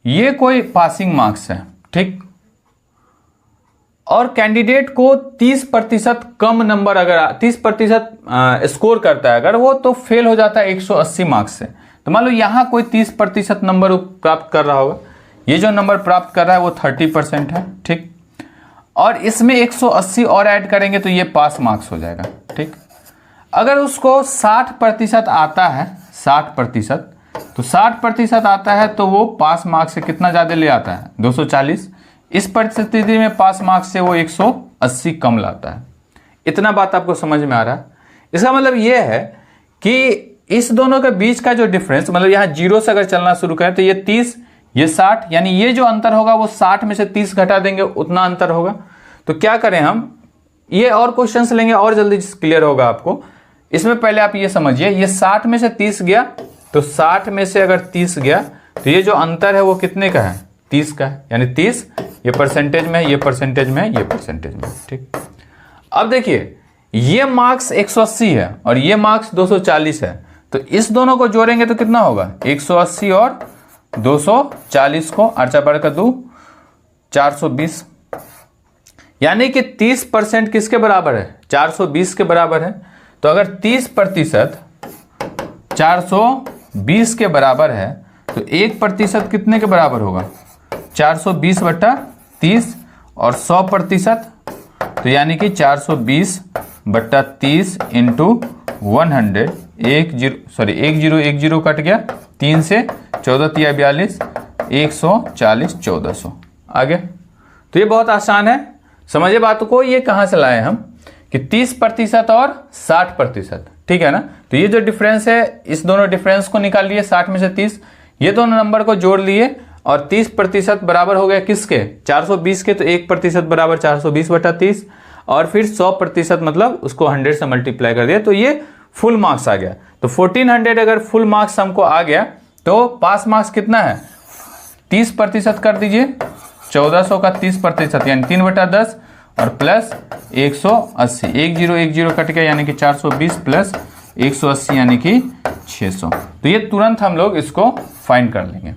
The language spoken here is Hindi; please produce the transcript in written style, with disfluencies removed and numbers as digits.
ये कोई पासिंग मार्क्स है, ठीक, और कैंडिडेट को 30% कम नंबर, अगर 30% स्कोर करता है अगर वो, तो फेल हो जाता है 180 मार्क्स से। तो मान लो यहाँ कोई 30% नंबर प्राप्त कर रहा होगा, ये जो नंबर प्राप्त कर रहा है वो 30% है, ठीक, और इसमें 180 और ऐड करेंगे तो ये पास मार्क्स हो जाएगा, ठीक। अगर उसको 60% आता है, 60%, तो 60% आता है तो वो पास मार्क्स से कितना ज़्यादा ले आता है, 240। इस परिस्थिति में पास मार्क्स से वो 180 कम लाता है। इतना बात आपको समझ में आ रहा है। इसका मतलब ये है कि इस दोनों के बीच का जो डिफरेंस, मतलब यहाँ 0 से अगर चलना शुरू करें तो ये 30, ये 60, यानी ये जो अंतर होगा वो 60 में से 30 घटा देंगे, उतना अंतर होगा। तो क्या करें हम, ये और क्वेश्चंस लेंगे और जल्दी क्लियर होगा आपको। इसमें पहले आप ये समझिए, ये 60 में से 30 गया, तो 60 में से अगर 30 गया तो ये जो अंतर है वो कितने का है, 30 का है, यानी 30 ये परसेंटेज में है, ये परसेंटेज में है, ये परसेंटेज में है, ठीक। अब देखिए ये मार्क्स 180 है और ये मार्क्स 240 है, तो इस दोनों को जोड़ेंगे तो कितना होगा, 180 और 240 को 8 का 2 420, यानी कि 30% किसके बराबर है, 420 के बराबर है। तो अगर 30% 420 के बराबर है तो 1% कितने के बराबर होगा, 420/30, और 100%, तो यानी कि 420/30 इंटू 100, 10 कट गया, 3 से 14 तिया 42, 140 1400 आ गया। तो ये बहुत आसान है, समझिए बात को। ये कहाँ से लाए हम कि 30% और 60%, ठीक है ना। तो ये जो डिफरेंस है, इस दोनों डिफरेंस को निकाल लिए, 60 में से 30, ये दोनों नंबर को जोड़ लिए, और 30% बराबर हो गया किसके, 420 के, तो 1% बराबर 420/30, और फिर 100% मतलब उसको 100 से मल्टीप्लाई कर दिया, तो ये फुल मार्क्स आ गया। तो 1400 अगर फुल मार्क्स हमको आ गया तो पास मार्क्स कितना है, 30% कर दीजिए, 1400 का 30% यानी 3/10, और प्लस 180, 10 कट गया, यानी कि 420 प्लस 180 यानी कि 600। तो ये तुरंत हम लोग इसको फाइंड कर लेंगे।